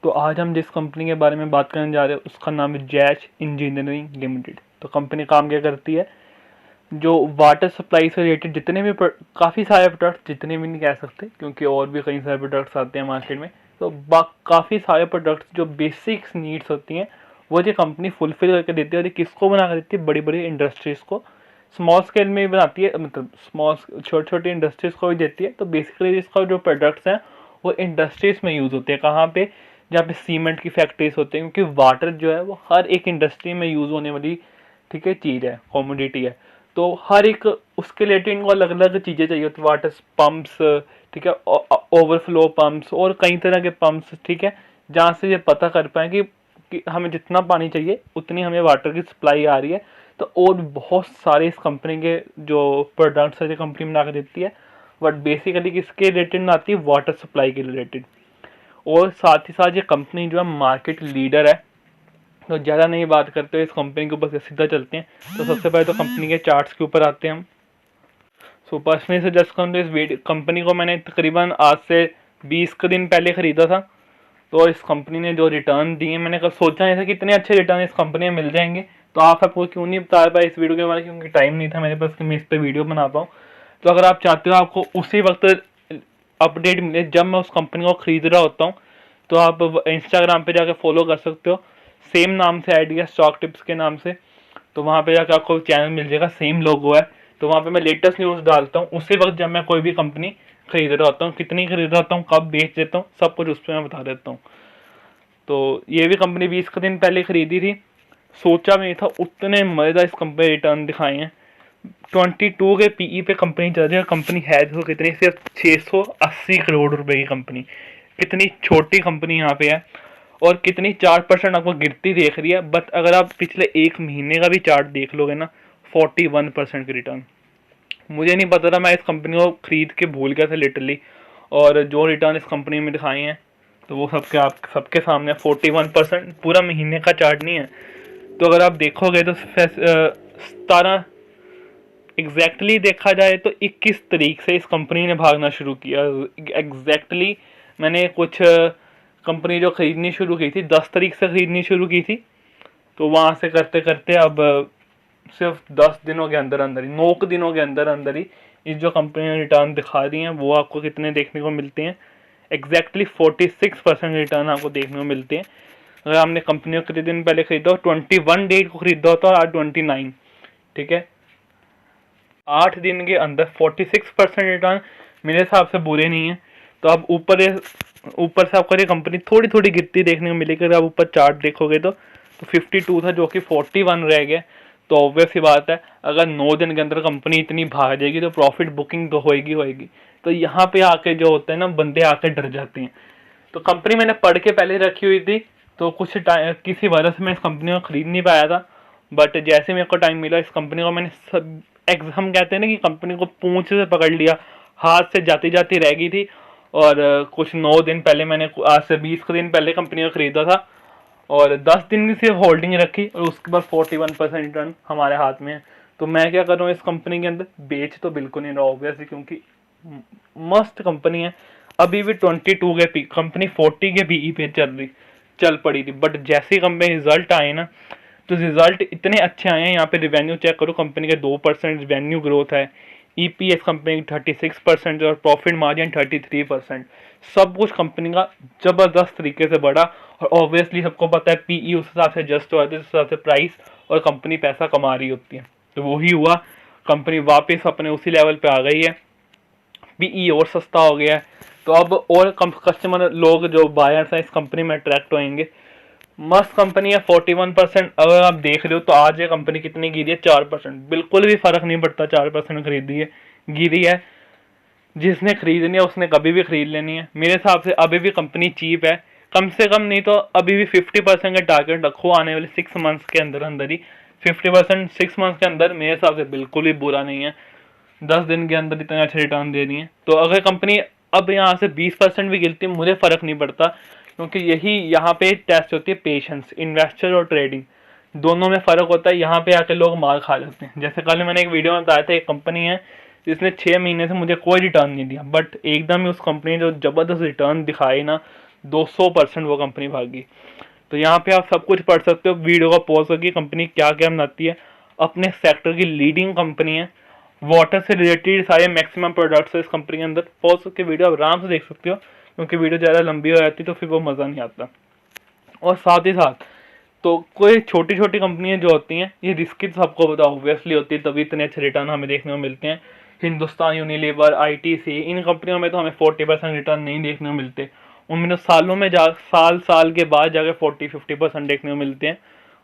तो आज हम जिस कंपनी के बारे में बात करने जा रहे हैं उसका नाम है जैश इंजीनियरिंग लिमिटेड। तो कंपनी काम क्या करती है, जो वाटर सप्लाई से रिलेटेड जितने भी काफ़ी सारे प्रोडक्ट्स, जितने भी नहीं कह सकते क्योंकि और भी कई सारे प्रोडक्ट्स आते हैं मार्केट में, तो काफ़ी सारे प्रोडक्ट्स जो बेसिक्स नीड्स होती हैं वो ये कंपनी फुलफिल करके देती है। और ये किसको बना कर देती है? बड़ी बड़ी इंडस्ट्रीज़ को स्मॉल स्केल में भी बनाती है, मतलब छोटी छोटी इंडस्ट्रीज़ को भी देती है। तो बेसिकली इसका जो प्रोडक्ट्स हैं वो इंडस्ट्रीज़ में यूज़ होते हैं। कहाँ पे? जहाँ पे सीमेंट की फैक्ट्रीज होते हैं, क्योंकि वाटर जो है वो हर एक इंडस्ट्री में यूज़ होने वाली, ठीक है, चीज़ है, कॉमोडिटी है। तो हर एक उसके रिलेटेड इनको अलग अलग चीज़ें चाहिए होती है, वाटर पम्प्स, ठीक है, ओवरफ्लो पम्प्स और कई तरह के पम्प्स, ठीक है, जहाँ से ये पता कर पाएँ कि हमें जितना पानी चाहिए उतनी हमें वाटर की सप्लाई आ रही है। तो और बहुत सारे इस कंपनी के जो प्रोडक्ट्स है जो कंपनी बना कर देती है, बट बेसिकली किसके रिलेटेड में आती है? वाटर सप्लाई के रिलेटेड। और साथ ही साथ ये कंपनी जो है मार्केट लीडर है। तो ज़्यादा नहीं बात करते, इस कंपनी के ऊपर सीधा चलते हैं। तो सबसे पहले तो कंपनी के चार्ट्स के ऊपर आते हैं हम। सो पर्सनली सजेस्ट करूँ तो इस कंपनी को मैंने तकरीबन आज से 20 के दिन पहले ख़रीदा था। तो इस कंपनी ने जो रिटर्न दिए, मैंने कभी सोचा नहीं था कि इतने अच्छे रिटर्न इस कंपनी में मिल जाएंगे। तो आप सबको क्यों नहीं बता पाया इस वीडियो के बारे में, क्योंकि टाइम नहीं था मेरे पास कि मैं इस पर वीडियो बना पाऊँ। तो अगर आप चाहते हो आपको उसी वक्त अपडेट मिले जब मैं उस कंपनी को ख़रीद रहा होता हूँ, तो आप इंस्टाग्राम पे जाकर फॉलो कर सकते हो, सेम नाम से आईडी है, स्टॉक टिप्स के नाम से। तो वहाँ पे जाकर आपको चैनल मिल जाएगा, सेम लोगो है। तो वहाँ पे मैं लेटेस्ट न्यूज़ डालता हूँ उसी वक्त जब मैं कोई भी कंपनी खरीद रहा होता हूँ, कितनी खरीद रहा होता हूँ, कब बेच देता हूँ, सब कुछ उस पर मैं बता देता हूँ। तो ये भी कंपनी 20 के दिन पहले खरीदी थी। सोचा भी नहीं था उतने मज़ेदार इस कंपनी रिटर्न दिखाए हैं। 22 के पीई पे कंपनी चल रही है। कंपनी है तो कितनी? सिर्फ 680 करोड़ रुपए की कंपनी। कितनी छोटी कंपनी यहाँ पे है और कितनी 4% आपको गिरती देख रही है। बट अगर आप पिछले एक महीने का भी चार्ट देख लोगे ना, 41% की रिटर्न। मुझे नहीं पता था, मैं इस कंपनी को खरीद के भूल गया था लिटरली। और जो रिटर्न इस कंपनी में दिखाए हैं तो वो सबके सामने 41%, पूरा महीने का चार्ट नहीं है। तो अगर आप देखोगे तो 17 एग्जैक्टली देखा जाए तो 21 तारीख से इस कंपनी ने भागना शुरू किया। एग्जैक्टली मैंने कुछ कंपनी जो ख़रीदनी शुरू की थी 10 तारीख से ख़रीदनी शुरू की थी। तो वहाँ से करते करते अब सिर्फ 10 दिनों के अंदर अंदर ही, 9 दिनों के अंदर अंदर ही इस जो कंपनी ने रिटर्न दिखा रही हैं वो आपको कितने देखने को मिलते हैं? एग्जैक्टली 46% रिटर्न आपको देखने को मिलते हैं। अगर आपने कंपनी को कितने दिन पहले खरीदा हो, 21 डेट को खरीदा होता और आज 29, ठीक है, 8 दिन के अंदर 46% रिटर्न मेरे हिसाब से बुरे नहीं है। तो अब ऊपर से आपको ये कंपनी थोड़ी थोड़ी गिरती देखने को मिलेगी। अगर आप ऊपर चार्ट देखोगे तो 52 था जो कि 41 रह गया। तो ऑब्वियस ही बात है, अगर 9 दिन के अंदर कंपनी इतनी भाग जाएगी तो प्रॉफिट बुकिंग तो होएगी। तो यहाँ पे आके जो होता है ना, बंदे आके डर जाते हैं। तो कंपनी मैंने पढ़ के पहले रखी हुई थी, तो कुछ टाइम किसी वजह से मैं इस कंपनी को खरीद नहीं पाया था। बट जैसे मेरे को टाइम मिला इस कंपनी को मैंने सब हम कहते हैं ना कि कंपनी को पूंछ से पकड़ लिया, हाथ से जाती जाती रह गई थी। और कुछ 9 दिन पहले मैंने, आज से 20 दिन पहले कंपनी को ख़रीदा था और 10 दिन की सिर्फ होल्डिंग रखी और उसके बाद 41% रिटर्न हमारे हाथ में है। तो मैं क्या कर रहा हूँ इस कंपनी के अंदर? बेच तो बिल्कुल नहीं रहा ऑब्वियसली, क्योंकि मस्त कंपनी है। अभी भी 22 के कंपनी 40 के पीई पे चल पड़ी थी। बट जैसे ही कंपनी रिजल्ट आए ना, तो रिजल्ट इतने अच्छे आए हैं। यहाँ पे रिवेन्यू चेक करो, कंपनी के 2% रिवेन्यू ग्रोथ है, ईपीएस कंपनी की 36% और प्रॉफिट मार्जिन 33%। सब कुछ कंपनी का ज़बरदस्त तरीके से बढ़ा। और ऑब्वियसली सबको पता है पीई उस हिसाब से एडजस्ट हुआ है, उस हिसाब से प्राइस और कंपनी पैसा कमा रही होती है। तो वही हुआ, कंपनी वापस अपने उसी लेवल पे आ गई है, पीई और सस्ता हो गया है। तो अब और कस्टमर लोग जो बायर्स हैं इस कंपनी में अट्रैक्ट होंगे। मस्त कंपनी है। 41% अगर आप देख रहे हो तो आज ये कंपनी कितनी गिरी है? 4%। बिल्कुल भी फर्क नहीं पड़ता 4% खरीदी है गिरी है। जिसने खरीदनी है उसने कभी भी खरीद लेनी है। मेरे हिसाब से अभी भी कंपनी चीप है। कम से कम नहीं तो अभी भी 50% का टारगेट रखो आने वाले 6 मंथ्स के अंदर अंदर ही। 50% 6 मंथ्स के अंदर मेरे हिसाब से बिल्कुल भी बुरा नहीं है। 10 दिन के अंदर इतने अच्छे रिटर्न दे रही है। तो अगर कंपनी अब यहाँ से 20% भी गिरती है मुझे फ़र्क नहीं पड़ता, क्योंकि यही यहाँ पे टेस्ट होती है पेशेंस। इन्वेस्टर और ट्रेडिंग दोनों में फ़र्क होता है। यहाँ पे आके लोग मार खा जाते हैं। जैसे कल मैंने एक वीडियो में बताया था, एक कंपनी है जिसने 6 महीने से मुझे कोई रिटर्न नहीं दिया, बट एकदम ही उस कंपनी ने जो ज़बरदस्त रिटर्न दिखाए ना, 200% वो कंपनी भागी। तो यहाँ पे आप सब कुछ पढ़ सकते हो, वीडियो का पॉज करके कंपनी क्या क्या बनाती है, अपने सेक्टर की लीडिंग कंपनी है, वाटर से रिलेटेड सारे मैक्सिमम प्रोडक्ट्स है इस कंपनी के अंदर। पॉज करके वीडियो आप आराम से देख सकते हो, क्योंकि वीडियो ज़्यादा लंबी हो जाती है तो फिर वो मज़ा नहीं आता। और साथ ही साथ तो कोई छोटी छोटी कंपनियां जो होती हैं ये रिस्की तो सबको पता ऑब्वियसली होती है, तभी इतने अच्छे रिटर्न हमें देखने को मिलते हैं। हिंदुस्तान यूनिलीवर, आईटीसी, इन कंपनियों में तो हमें 40% रिटर्न नहीं देखने को मिलते, उनमें तो सालों में साल साल के बाद जाकर 40-50% देखने को मिलते हैं।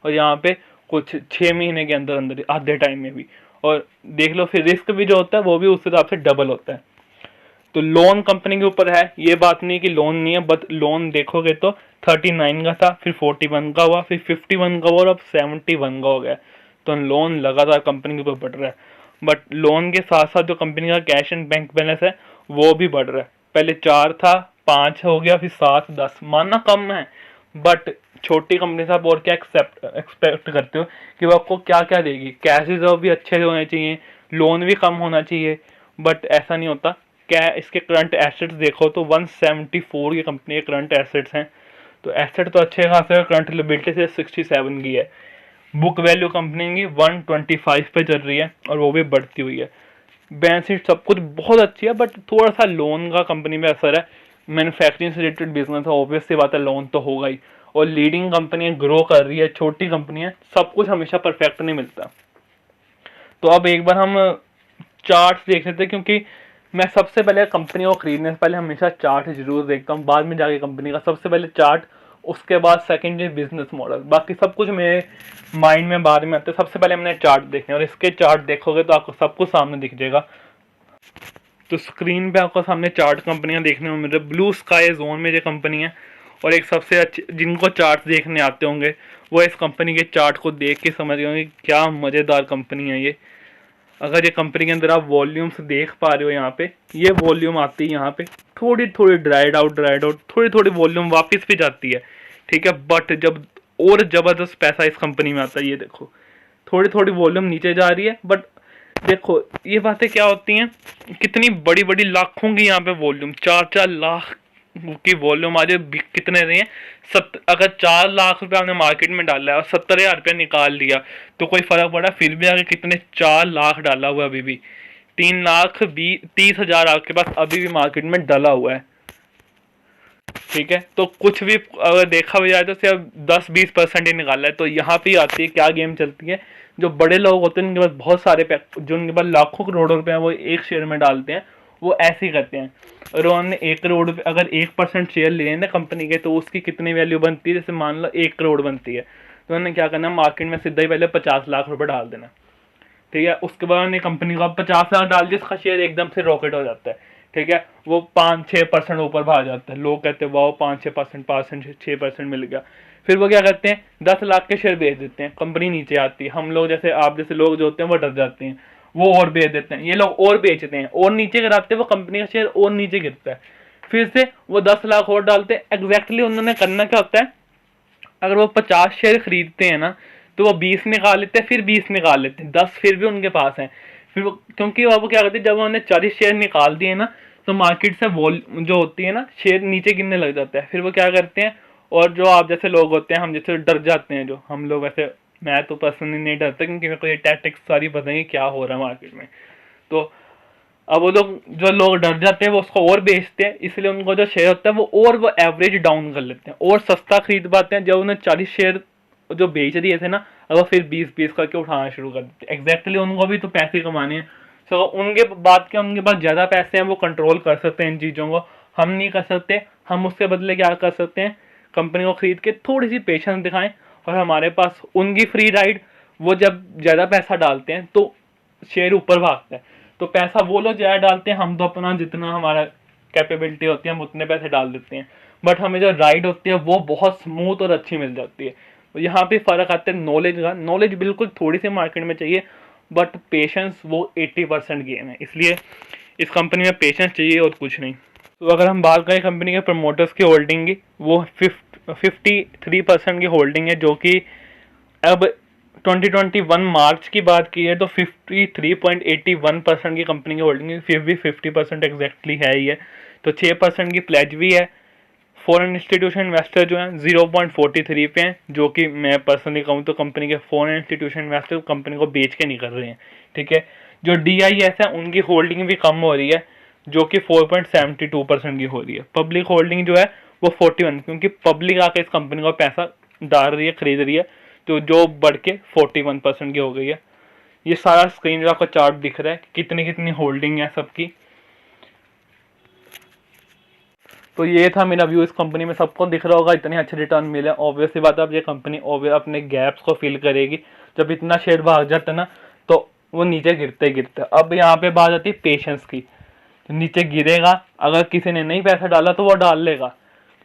और यहाँ पे कुछ 6 महीने के अंदर अंदर आधे टाइम में भी। और देख लो फिर रिस्क भी जो होता है वो भी उस हिसाब से डबल होता है। तो लोन कंपनी के ऊपर है, ये बात नहीं कि लोन नहीं है, बट लोन देखोगे तो 39 का था, फिर 41 का हुआ, फिर 51 का हुआ और अब 71 का हो गया। तो लोन लगातार कंपनी के ऊपर बढ़ रहा है। बट लोन के साथ साथ जो कंपनी का कैश एंड बैंक बैलेंस है वो भी बढ़ रहा है। पहले 4 था, 5 हो गया, फिर 7, 10, मानना कम है बट छोटी कंपनी से आप और क्या एक्सपेक्ट करते हो कि वो आपको क्या क्या देगी। कैश रिजर्व भी अच्छे होने चाहिए, लोन भी कम होना चाहिए, बट ऐसा नहीं होता। क्या इसके करंट एसेट्स देखो तो 174 की कंपनी के करंट एसेट्स हैं, तो एसेट तो अच्छे खासे है, करंट लिबिलिटी से 67 की है। बुक वैल्यू कंपनी की 125 पे चल रही है और वो भी बढ़ती हुई है। बैलेंस शीट सब कुछ बहुत अच्छी है, बट थोड़ा सा लोन का कंपनी में असर है। मैन्युफैक्चरिंग से रिलेटेड बिजनेस है, ऑब्वियस सी बात है लोन तो होगा ही। और लीडिंग कंपनी ग्रो कर रही है, छोटी कंपनी है, सब कुछ हमेशा परफेक्ट नहीं मिलता। तो अब एक बार हम चार्ट्स देख लेते हैं, क्योंकि मैं सबसे पहले कंपनी को खरीदने से पहले हमेशा चार्ट जरूर देखता हूँ, बाद में जाके कंपनी का सबसे पहले चार्ट, उसके बाद सेकेंडरी बिजनेस मॉडल, बाकी सब कुछ मेरे माइंड में बाद में आते हैं। सबसे पहले हमने चार्ट देखने, और इसके चार्ट देखोगे तो आपको सब कुछ सामने दिख जाएगा। तो स्क्रीन पे आपको सामने चार्ट कंपनियां देखने को मिल रही है। ब्लू स्काई जोन में जो कंपनी है, और एक सबसे अच्छे जिनको चार्ट देखने आते होंगे वो इस कंपनी के चार्ट को देख के समझ गए होंगे क्या मज़ेदार कंपनी है ये। अगर ये कंपनी के अंदर आप वॉल्यूम्स देख पा रहे हो, यहाँ पे ये वॉल्यूम आती है, यहाँ पे थोड़ी थोड़ी ड्राइड आउट थोड़ी थोड़ी वॉल्यूम वापस भी जाती है, ठीक है। बट जब और ज़बरदस्त पैसा इस कंपनी में आता है, ये देखो थोड़ी थोड़ी वॉल्यूम नीचे जा रही है, बट देखो ये बातें क्या होती हैं, कितनी बड़ी बड़ी लाखों की यहाँ पे वॉल्यूम, 4-4 लाख की वॉल्यूम आज कितने रही है। अगर 4 लाख रुपए आपने मार्केट में डाला है और 70,000 रुपया निकाल लिया तो कोई फर्क पड़ा, फिर भी आगे कितने 4 लाख डाला हुआ है, अभी भी 3,30,000 आपके पास अभी भी मार्केट में डाला हुआ है, ठीक है। तो कुछ भी अगर देखा भी जाए तो सिर्फ 10-20% ही निकाला है। तो यहाँ पे आती है क्या गेम चलती है, जो बड़े लोग होते हैं उनके पास बहुत सारे जो उनके पास लाखों करोड़ों रुपए हैं वो एक शेयर में डालते हैं, वो ऐसे ही करते हैं। और उन्होंने 1 करोड़ रुपये अगर 1% शेयर लिए ना कंपनी के, तो उसकी कितनी वैल्यू बनती है, जैसे मान लो 1 करोड़ बनती है, तो उन्होंने क्या करना, मार्केट में सीधा ही पहले 50 लाख रुपए डाल देना, ठीक है। उसके बाद उन्होंने कंपनी को 50 लाख डाल दिया, इसका शेयर एकदम से रॉकेट हो जाता है, ठीक है। वो 5-6% ऊपर भाग जाता है, लोग कहते हैं वाह 5-6%, 5-6% मिल गया। फिर वो क्या करते हैं, 10 लाख के शेयर बेच देते हैं, कंपनी नीचे आती है। हम लोग जैसे आप जैसे लोग जो होते हैं वो डर जाते हैं, वो और बेच देते हैं, ये लोग और बेचते हैं और नीचे गिराते हैं, वो कंपनी का शेयर और नीचे गिरता है। फिर से वो 10 लाख और डालते हैं। एग्जैक्टली उन्होंने करना क्या होता है, अगर वो 50 शेयर खरीदते हैं ना, तो वो 20 निकाल लेते हैं, फिर 20 निकाल लेते हैं, 10 फिर भी उनके पास हैं। फिर वो क्योंकि वो क्या करते हैं, जब उन्होंने 40 शेयर निकाल दिए ना, तो मार्केट से जो होती है ना शेयर नीचे गिरने लग जाता है। फिर वो क्या करते हैं, और जो आप जैसे लोग होते हैं, हम जैसे डर जाते हैं, जो हम लोग वैसे, मैं तो पर्सनली नहीं डरता क्योंकि मेरे को ये टैक्टिक्स सारी पता है क्या हो रहा है मार्केट में। तो अब वो लोग जो लोग डर जाते हैं वो उसको और बेचते हैं, इसलिए उनको जो शेयर होता है वो एवरेज डाउन कर लेते हैं और सस्ता खरीद पाते हैं। जब उन्हें 40 शेयर जो बेच दिए थे ना, अब वो फिर 20-20 करके उठाना शुरू कर देते हैं। एग्जैक्टली उनको भी तो पैसे कमाने हैं। सो उनके बात के उनके पास ज़्यादा पैसे हैं, वो कंट्रोल कर सकते हैं इन चीज़ों को, हम नहीं कर सकते। हम उसके बदले क्या कर सकते हैं, कंपनी को खरीद के थोड़ी सी पेशेंस दिखाएं, और हमारे पास उनकी फ्री राइड, वो जब ज़्यादा पैसा डालते हैं तो शेयर ऊपर भागता है। तो पैसा वो लोग ज़्यादा डालते हैं, हम तो अपना जितना हमारा कैपेबिलिटी होती है हम उतने पैसे डाल देते हैं, बट हमें जो राइड होती है वो बहुत स्मूथ और अच्छी मिल जाती है। तो यहाँ पे फ़र्क आता है नॉलेज का। नॉलेज बिल्कुल थोड़ी सी मार्केट में चाहिए, बट पेशेंस वो 80% गेम है, इसलिए इस कंपनी में पेशेंस चाहिए और कुछ नहीं। तो अगर हम बात करें कंपनी के प्रमोटर्स की होल्डिंग की, वो 53% की होल्डिंग है, जो कि अब 2021 मार्च की बात की है तो 53.81% की कंपनी की होल्डिंग है, फिर भी 50% एग्जैक्टली है ही है। तो 6% की प्लेज भी है, फॉरेन इंस्टीट्यूशन इन्वेस्टर जो हैं 0.43 पे हैं, जो कि मैं पर्सनली कहूँ तो कंपनी के फॉरेन इंस्टीट्यूशन इन्वेस्टर कंपनी को बेच के नहीं कर रहे हैं, ठीक है। जो DIS है उनकी होल्डिंग भी कम हो रही है, जो कि 4.72% की हो रही है। पब्लिक होल्डिंग जो है वो 41, क्योंकि पब्लिक आके इस कंपनी को पैसा डाल रही है, खरीद रही है, तो जो बढ़ के 41% की हो गई है। ये सारा स्क्रीन जो आपको चार्ट दिख रहा है कितनी कितनी होल्डिंग है सबकी। तो ये था मेरा व्यू इस कंपनी में। सबको दिख रहा होगा इतने अच्छे रिटर्न मिले, ऑब्वियसली बात है अब ये कंपनी अपने गैप्स को फिल करेगी। जब इतना शेयर भाग जाता है ना तो वो नीचे गिरते गिरते। अब यहाँ पे बात आती है पेशेंस की, तो नीचे गिरेगा, अगर किसी ने नहीं पैसा डाला तो वो डाल लेगा,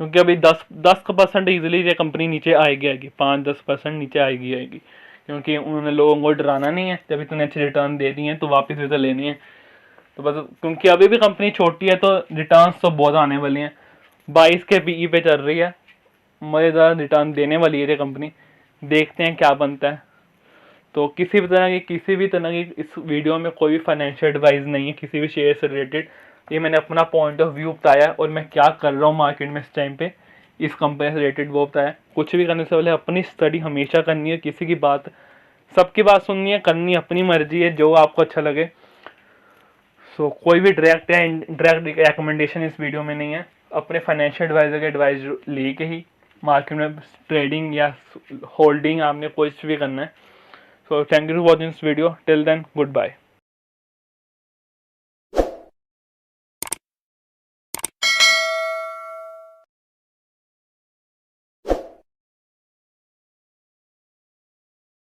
क्योंकि अभी 10% ईजिली ये कंपनी नीचे आएगी 5-10% नीचे आएगी, क्योंकि उन्होंने लोगों को डराना नहीं है। जब इतने अच्छे रिटर्न दे दिए हैं तो वापस भी तो लेनी है। तो बस क्योंकि अभी भी कंपनी छोटी है तो रिटर्न्स तो बहुत आने वाली हैं। 22 के PE पे चल रही है, मज़ेदार रिटर्न देने वाली है ये कंपनी। देखते हैं क्या बनता है। तो किसी भी तरह की इस वीडियो में कोई भी फाइनेंशियल एडवाइस नहीं है किसी भी शेयर से रिलेटेड। ये मैंने अपना पॉइंट ऑफ व्यू बताया और मैं क्या कर रहा हूँ मार्केट में इस टाइम पे इस कंपनी से रिलेटेड वो बताया। कुछ भी करने से पहले अपनी स्टडी हमेशा करनी है, किसी की बात सबकी बात सुननी है, करनी अपनी मर्जी है जो आपको अच्छा लगे। सो कोई भी डायरेक्ट रिकमेंडेशन इस वीडियो में नहीं है। अपने फाइनेंशियल एडवाइज़र के एडवाइस लेके ही मार्केट में ट्रेडिंग या होल्डिंग आपने कुछ भी करना है। So thank you for watching this video. Till then good bye.